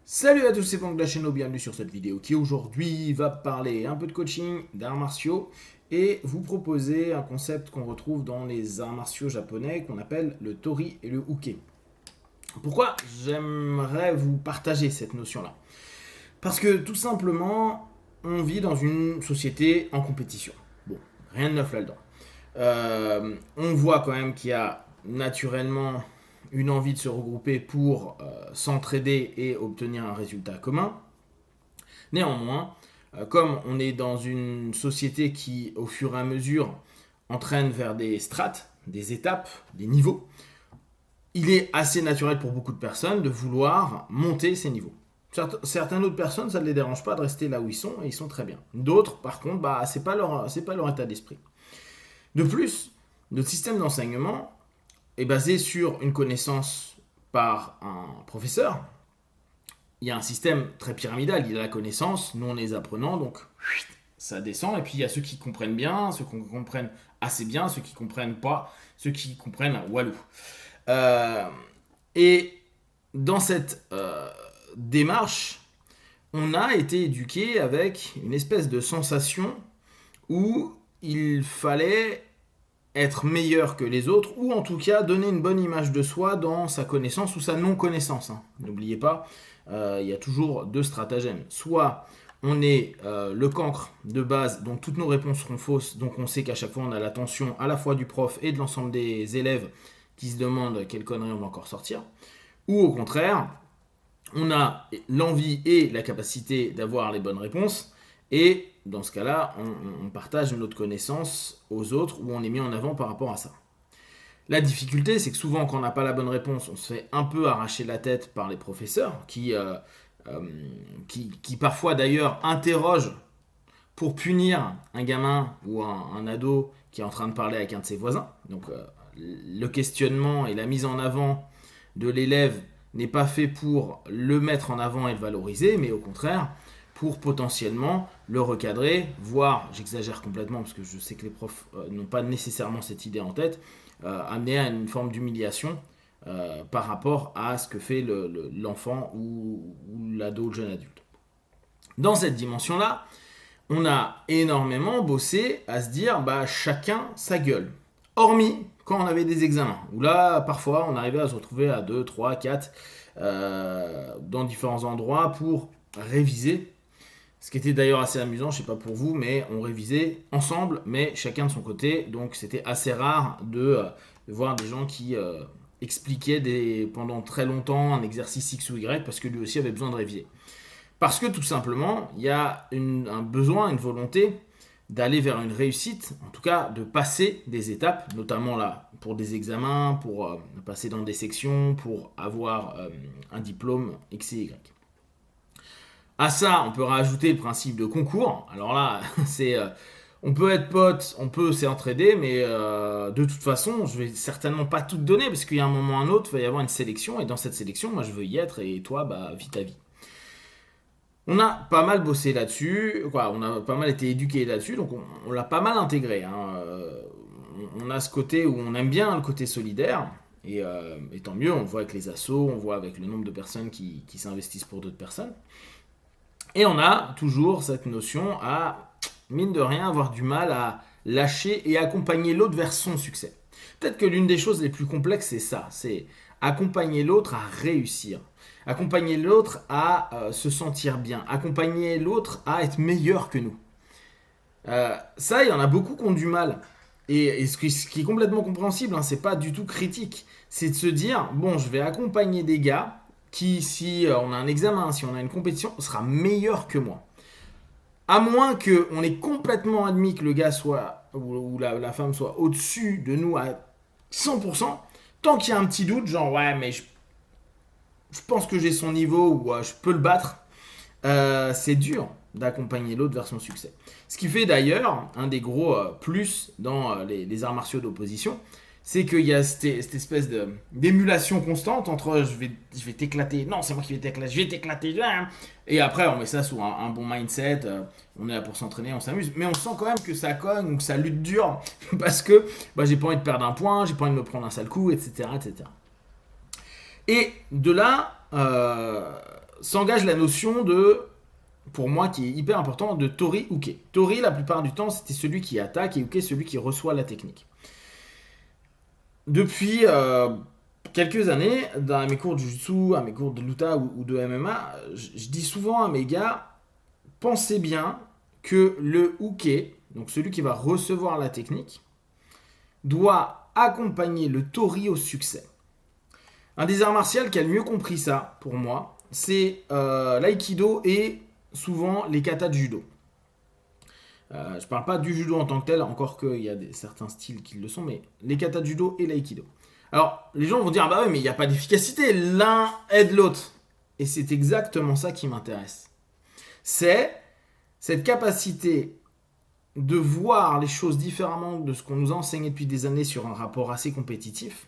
Salut à tous, c'est Franck de la chaîne, bienvenue sur cette vidéo qui aujourd'hui va parler un peu de coaching, d'arts martiaux et vous proposer un concept qu'on retrouve dans les arts martiaux japonais qu'on appelle le tori et le uke. Pourquoi j'aimerais vous partager cette notion-là? Parce que tout simplement, on vit dans une société en compétition. Bon, rien de neuf là-dedans. On voit quand même qu'il y a naturellement une envie de se regrouper pour s'entraider et obtenir un résultat commun. Néanmoins, comme on est dans une société qui, au fur et à mesure, entraîne vers des strates, des étapes, des niveaux, il est assez naturel pour beaucoup de personnes de vouloir monter ces niveaux. Certaines autres personnes, ça ne les dérange pas de rester là où ils sont et ils sont très bien. D'autres, par contre, c'est pas leur état d'esprit. De plus, notre système d'enseignement est basé sur une connaissance par un professeur. Il y a un système très pyramidal, il y a la connaissance, nous on est les apprenants, donc ça descend, et puis il y a ceux qui comprennent bien, ceux qui comprennent assez bien, ceux qui comprennent pas, ceux qui comprennent walou. Et dans cette démarche, on a été éduqué avec une espèce de sensation où il fallait être meilleur que les autres, ou en tout cas donner une bonne image de soi dans sa connaissance ou sa non-connaissance. N'oubliez pas, il y a toujours deux stratagèmes. Soit on est le cancre de base, donc toutes nos réponses seront fausses, donc on sait qu'à chaque fois on a l'attention à la fois du prof et de l'ensemble des élèves qui se demandent quelle connerie on va encore sortir. Ou au contraire, on a l'envie et la capacité d'avoir les bonnes réponses, et dans ce cas-là, on partage notre connaissance aux autres ou on est mis en avant par rapport à ça. La difficulté, c'est que souvent, quand on n'a pas la bonne réponse, on se fait un peu arracher la tête par les professeurs qui parfois d'ailleurs interrogent pour punir un gamin ou un ado qui est en train de parler avec un de ses voisins. Donc le questionnement et la mise en avant de l'élève n'est pas fait pour le mettre en avant et le valoriser, mais au contraire pour potentiellement le recadrer, voire, j'exagère complètement parce que je sais que les profs n'ont pas nécessairement cette idée en tête, amener à une forme d'humiliation par rapport à ce que fait l'enfant ou l'ado, le jeune adulte. Dans cette dimension-là, on a énormément bossé à se dire chacun sa gueule. Hormis quand on avait des examens, où là, parfois, on arrivait à se retrouver à 2, 3, 4 dans différents endroits pour réviser. Ce qui était d'ailleurs assez amusant, je ne sais pas pour vous, mais on révisait ensemble, mais chacun de son côté. Donc c'était assez rare de voir des gens qui expliquaient pendant très longtemps un exercice X ou Y parce que lui aussi avait besoin de réviser. Parce que tout simplement, il y a un besoin, une volonté d'aller vers une réussite, en tout cas de passer des étapes, notamment là pour des examens, pour passer dans des sections, pour avoir un diplôme X et Y. À ça, on peut rajouter le principe de concours. Alors là, on peut être pote, on peut s'entraider, mais de toute façon, je vais certainement pas tout te donner parce qu'il y a un moment ou un autre, il va y avoir une sélection, et dans cette sélection, moi je veux y être, et toi, vis ta vie. On a pas mal bossé là-dessus, on a pas mal été éduqué là-dessus, donc on l'a pas mal intégré. On a ce côté où on aime bien le côté solidaire, et tant mieux, on le voit avec les assos, on voit avec le nombre de personnes qui s'investissent pour d'autres personnes. Et on a toujours cette notion à, mine de rien, avoir du mal à lâcher et accompagner l'autre vers son succès. Peut-être que l'une des choses les plus complexes, c'est ça, c'est accompagner l'autre à réussir, accompagner l'autre à se sentir bien, accompagner l'autre à être meilleur que nous. Ça, il y en a beaucoup qui ont du mal. Et ce qui est complètement compréhensible, c'est pas du tout critique. C'est de se dire, bon, je vais accompagner des gars qui, si on a un examen, si on a une compétition, sera meilleur que moi. À moins qu'on ait complètement admis que le gars soit, ou la femme soit au-dessus de nous à 100%, tant qu'il y a un petit doute, genre ouais, mais je pense que j'ai son niveau ou je peux le battre, c'est dur d'accompagner l'autre vers son succès. Ce qui fait d'ailleurs un des gros plus dans les arts martiaux d'opposition, c'est qu'il y a cette espèce d'émulation constante entre je vais t'éclater, non c'est moi qui vais t'éclater, je vais t'éclater, et après on met ça sous un bon mindset, on est là pour s'entraîner, on s'amuse, mais on sent quand même que ça cogne ou que ça lutte dur, parce que j'ai pas envie de perdre un point, j'ai pas envie de me prendre un sale coup, etc. etc. Et de là, s'engage la notion de, pour moi, qui est hyper important, de Tori Uke. Tori, la plupart du temps, c'était celui qui attaque et Uke, celui qui reçoit la technique. Depuis quelques années, dans mes cours de Jutsu, à mes cours de Luta ou de MMA, je dis souvent à mes gars, pensez bien que le Uke, donc celui qui va recevoir la technique, doit accompagner le Tori au succès. Un des arts martiaux qui a le mieux compris ça, pour moi, c'est l'aïkido et souvent les katas de judo. Je parle pas du judo en tant que tel, encore qu'il y a certains styles qui le sont, mais les katas de judo et l'aïkido. Alors, les gens vont dire, bah oui, mais il n'y a pas d'efficacité, l'un aide l'autre. Et c'est exactement ça qui m'intéresse. C'est cette capacité de voir les choses différemment de ce qu'on nous a enseigné depuis des années sur un rapport assez compétitif.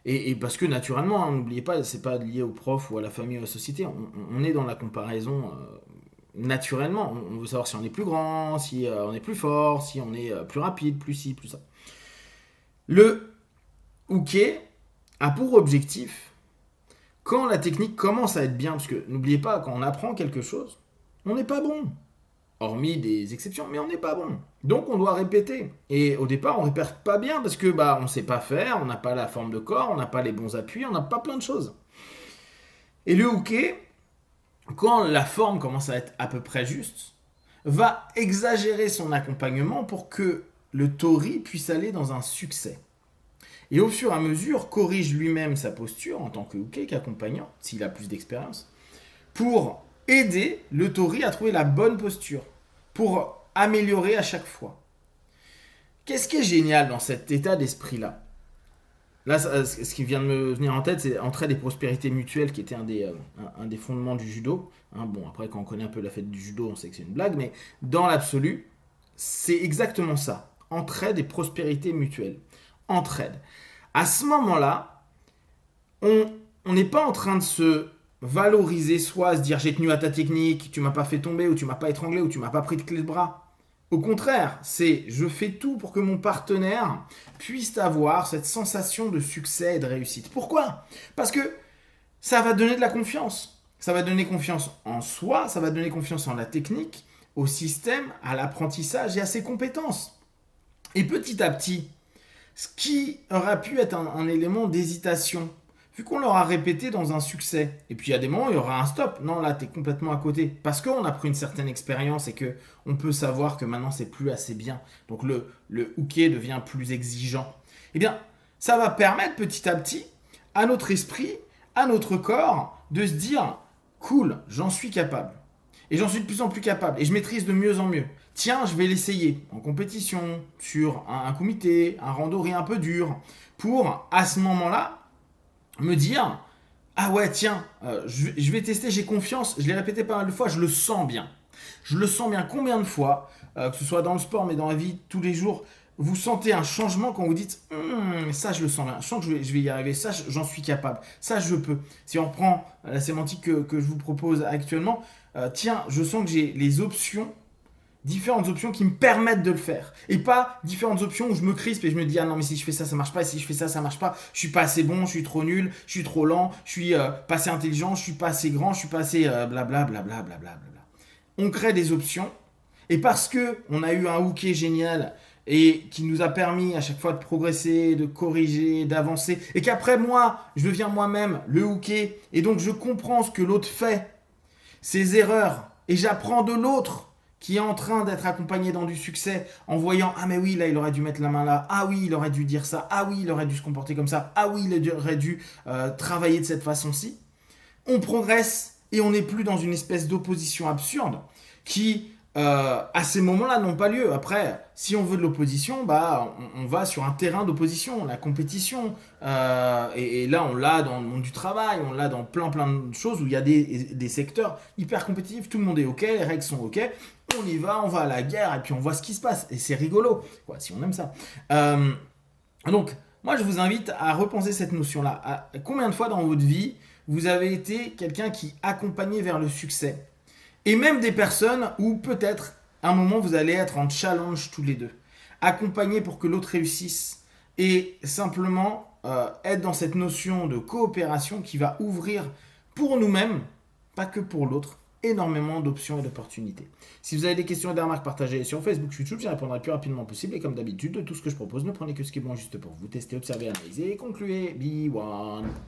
Et parce que naturellement, hein, n'oubliez pas, c'est pas lié au prof ou à la famille ou à la société, on est dans la comparaison naturellement. On veut savoir si on est plus grand, si on est plus fort, si on est plus rapide, plus ci, plus ça. Le Uke a pour objectif, quand la technique commence à être bien, parce que n'oubliez pas, quand on apprend quelque chose, on n'est pas bon. Hormis des exceptions, mais on n'est pas bon. Donc on doit répéter. Et au départ, on ne répète pas bien parce que on ne sait pas faire, on n'a pas la forme de corps, on n'a pas les bons appuis, on n'a pas plein de choses. Et le Uke, quand la forme commence à être à peu près juste, va exagérer son accompagnement pour que le Tori puisse aller dans un succès. Et au fur et à mesure, corrige lui-même sa posture en tant que Uke, qu'accompagnant, s'il a plus d'expérience, pour aider le Tori à trouver la bonne posture, pour améliorer à chaque fois. Qu'est-ce qui est génial dans cet état d'esprit-là? Là, ce qui vient de me venir en tête, c'est entraide et prospérité mutuelle, qui était un des fondements du judo. Bon, après, quand on connaît un peu la fête du judo, on sait que c'est une blague, mais dans l'absolu, c'est exactement ça. Entraide et prospérité mutuelle. Entraide. À ce moment-là, on n'est pas en train de se valoriser soi, se dire j'ai tenu à ta technique, tu m'as pas fait tomber, ou tu m'as pas étranglé, ou tu m'as pas pris de clé de bras. Au contraire, c'est je fais tout pour que mon partenaire puisse avoir cette sensation de succès et de réussite. Pourquoi? Parce que ça va donner de la confiance. Ça va donner confiance en soi, ça va donner confiance en la technique, au système, à l'apprentissage et à ses compétences. Et petit à petit, ce qui aurait pu être un élément d'hésitation, vu qu'on l'aura répété dans un succès, et puis il y a des moments où il y aura un stop, non là t'es complètement à côté, parce qu'on a pris une certaine expérience et qu'on peut savoir que maintenant c'est plus assez bien, donc le Uke devient plus exigeant. Eh bien, ça va permettre petit à petit à notre esprit, à notre corps, de se dire, cool, j'en suis capable. Et j'en suis de plus en plus capable, et je maîtrise de mieux en mieux. Tiens, je vais l'essayer en compétition, sur un comité, un randonnée un peu dur, pour, à ce moment-là, me dire, ah ouais, tiens, je vais tester, j'ai confiance, je l'ai répété pas mal de fois, je le sens bien. Je le sens bien. Combien de fois, que ce soit dans le sport, mais dans la vie, tous les jours, vous sentez un changement quand vous dites, ça je le sens bien, je sens que je vais y arriver, ça j'en suis capable, ça je peux. Si on prend la sémantique que je vous propose actuellement, tiens, je sens que j'ai les options, différentes options qui me permettent de le faire. Et pas différentes options où je me crispe et je me dis, ah non, mais si je fais ça, ça marche pas, et si je fais ça, ça marche pas, je suis pas assez bon, je suis trop nul, je suis trop lent, je suis pas assez intelligent, je suis pas assez grand, je suis pas assez blablabla, blablabla, blablabla. On crée des options, et parce que on a eu un Uke génial, et qui nous a permis à chaque fois de progresser, de corriger, d'avancer, et qu'après moi, je deviens moi-même le Uke, et donc je comprends ce que l'autre fait, ses erreurs, et j'apprends de l'autre, qui est en train d'être accompagné dans du succès, en voyant, ah mais oui, là il aurait dû mettre la main là, ah oui, il aurait dû dire ça, ah oui, il aurait dû se comporter comme ça, ah oui, il aurait dû travailler de cette façon-ci. On progresse et on n'est plus dans une espèce d'opposition absurde qui, à ces moments-là, n'ont pas lieu. Après, si on veut de l'opposition, on va sur un terrain d'opposition, la compétition. Et là, on l'a dans le monde du travail, on l'a dans plein de choses où il y a des secteurs hyper compétitifs, tout le monde est OK, les règles sont OK. On y va, on va à la guerre et puis on voit ce qui se passe. Et c'est rigolo, quoi, si on aime ça. Donc, moi, je vous invite à repenser cette notion-là. Combien de fois dans votre vie, vous avez été quelqu'un qui accompagnait vers le succès? Et même des personnes où peut-être, à un moment, vous allez être en challenge tous les deux. Accompagner pour que l'autre réussisse. Et simplement être dans cette notion de coopération qui va ouvrir pour nous-mêmes, pas que pour l'autre, énormément d'options et d'opportunités. Si vous avez des questions et des remarques, partagez sur Facebook, YouTube, j'y répondrai le plus rapidement possible. Et comme d'habitude, tout ce que je propose, ne prenez que ce qui est bon juste pour vous. Testez, observez, analysez et concluez. Be one.